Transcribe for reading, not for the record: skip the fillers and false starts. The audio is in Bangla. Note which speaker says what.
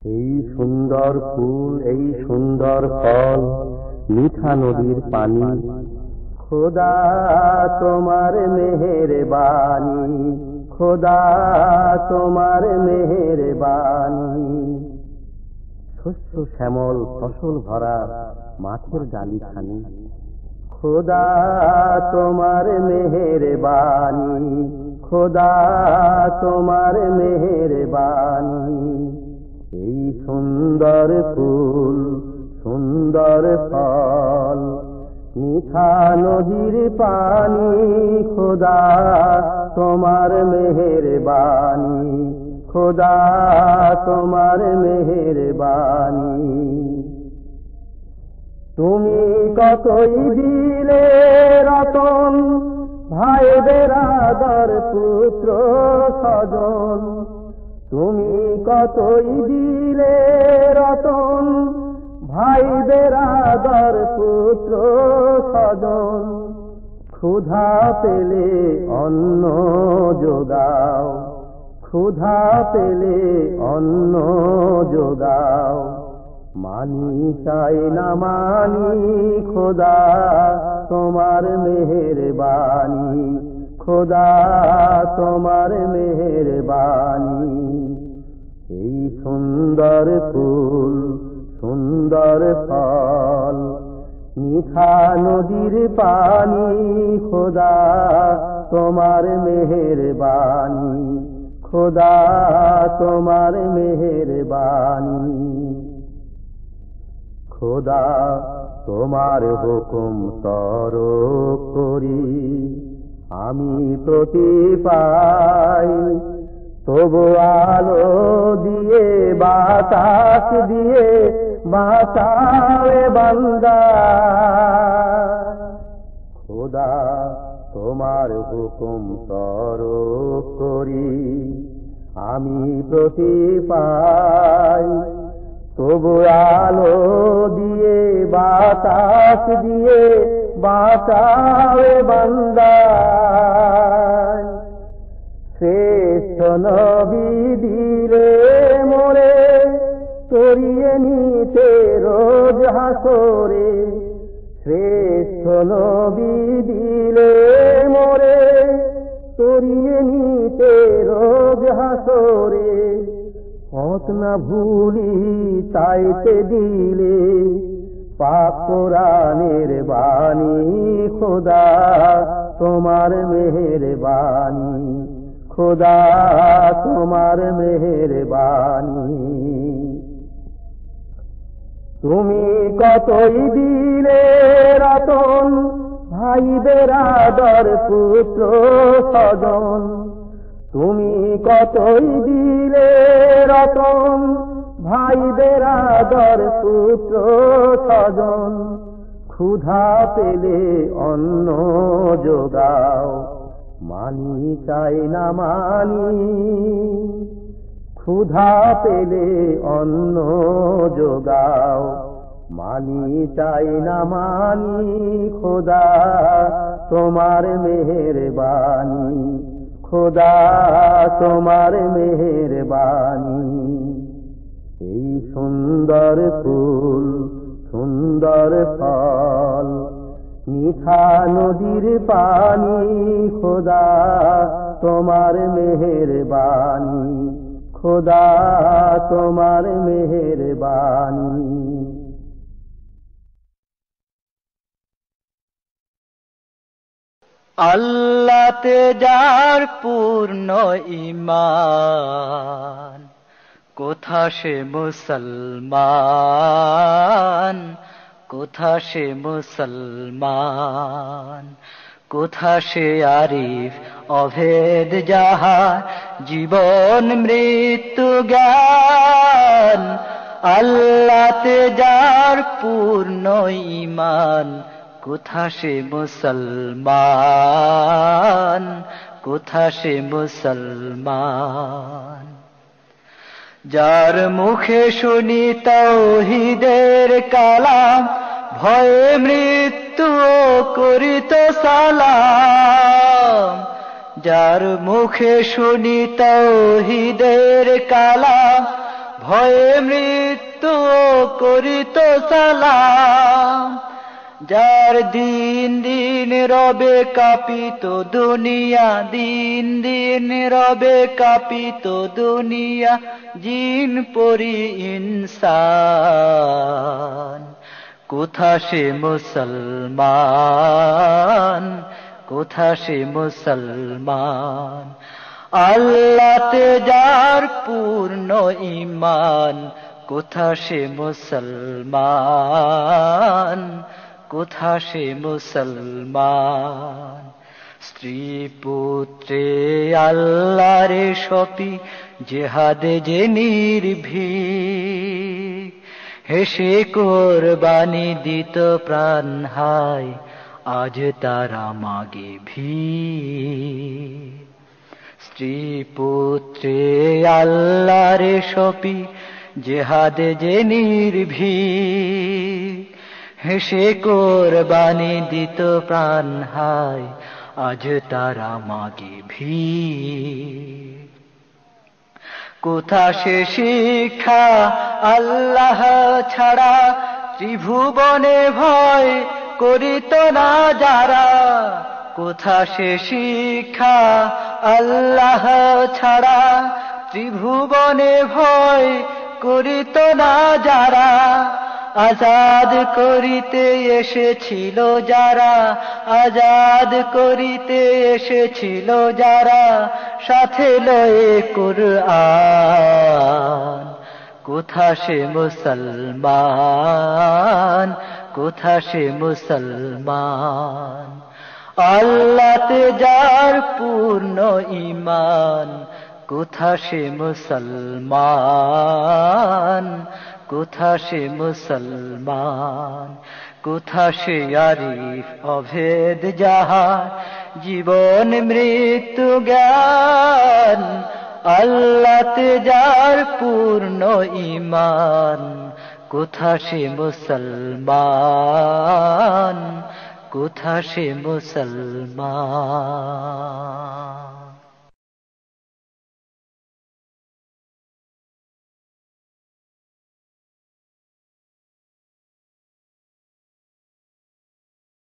Speaker 1: এই সুন্দর ফুল, এই সুন্দর ফল, মিঠা নদীর পানি, খোদা তোমার মেহেরবানি, খোদা তোমার মেহেরবানি। শস্য শ্যামল ফসল ভরা মাঠের ডালিখানি, খোদা তোমার মেহেরবানি, খোদা তোমার মেহেরবানি। এই সুন্দর ফুল, সুন্দর ফল, মিঠা নদীর পানি, খোদা তোমার মেহেরবানি, খোদা তোমার মেহেরবানি। তুমি কতই দিলে রতন, ভাই বেরাদর পুত্র স্বজন। তুমি কতই দিলে রতন, ভাই বেরাদর পুত্র স্বজন। ক্ষুধা পেলে অন্ন যোগাও, ক্ষুধা পেলে অন্ন যোগাও। মানি চাই না মানি, খোদা তোমার মেহেরবানি, খোদা তোমার মেহেরবানি। এই সুন্দর ফুল, সুন্দর ফল, মিঠা নদীর পানি, খোদা তোমার মেহেরবানি, খোদা তোমার মেহেরবানি। খোদা তোমার হুকুম তরক করি, আমি প্রতি পাই। তবু আলো দিয়ে বাতাস দিয়ে বাঁচাবে বান্দা। খোদা তোমার হুকুম তরক করি, আমি প্রতি পাই। তবু আলো দিয়ে বাতাস দিয়ে বাঁচাবে বান্দা। শ্রেষ্ঠ নবী দিলে মোরে, করিয়ে নিতে রোজ হাসরে। শ্রেষ্ঠ নবী দিলে মোরে, করিয়ে নিতে রোজ হাসরে। পথ না ভুলি তাইতে দিলে পাক কোরআনের বাণী, খোদা তোমার মেহেরবানি, খোদা তোমার মেহেরবানি। তুমি কতই দিলে রতন, ভাই বেরাদর পুত্র স্বজন। তুমি কতই দিলে রতন, ভাই বেরাদর পুত্র স্বজন। ক্ষুধা পেলে অন্ন যোগাও, মানি চাই না মানি। ক্ষুধা পেলে অন্ন যোগাও, মানি চাই না মানি। খোদা তোমার মেহেরবানি, খোদা তোমার মেহেরবানি। এই সুন্দর ফুল, সুন্দর ফল, মিঠা নদীর পানি, খোদা তোমার মেহেরবানি, খোদা তোমার মেহেরবানি।
Speaker 2: আল্লাহতে যার পূর্ণ ঈমান, কোথা সে মুসলমান, কোথা সে মুসলমান। কোথা সে আরিফ অভেদ যাহার জীবন মৃত্যু জ্ঞান। আল্লাহতে যার পূর্ণ ঈমান, কোথা সে মুসলমান, কোথা সে মুসলমান। যার মুখে শুনি তাওহীদের কালাম, ভয়ে মৃত্যু করিত সালাম। যার মুখে শুনি তাওহীদের কালাম, ভয়ে মৃত্যু করিত সালাম। যার দিন দিন রবে কাঁপিত দুনিয়া, দিন দিন রবে কাঁপিত দুনিয়া, জিন পরি ইনসান। কোথা সে মুসলমান, কোথা সে মুসলমান, আল্লাহতে যার পূর্ণ ঈমান। কোথা সে মুসলমান, কোথা সে মুসলমান। স্ত্রী পুত্রে আল্লাহরে সপি জেহাদে যে নির্ভীক, হেসে কোরবানি দিত প্রাণ হায়, আজ তারা মাগে ভিক। স্ত্রী পুত্রে আল্লাহরে সপি জেহাদে যে নির্ভীক, হেসে কোরবানি দিত প্রাণ হায়, আজ তারা মাগে ভিক। কোথা সে শিক্ষা আল্লাহ ছাড়া, ত্রিভুবনে ভয় করিত না যারা। কোথা সে শিক্ষা আল্লাহ ছাড়া, ত্রিভুবনে ভয় করিত না যারা। আজাদ করিতে এসেছিল যারা, আজাদ করিতে এসেছিল যারা, সাথে লয়ে কুরআন। কোথা সে মুসলমান, কোথা সে মুসলমান, আল্লাহতে যার পূর্ণ ঈমান। কোথা সে মুসলমান, কোথা সে মুসলমান, কোথা সে আরিফ অভেদ যাহার জীবন মৃত্যু জ্ঞান। আল্লাহতে যার পূর্ণ ঈমান। কোথা সে মুসলমান, কোথা সে মুসলমান।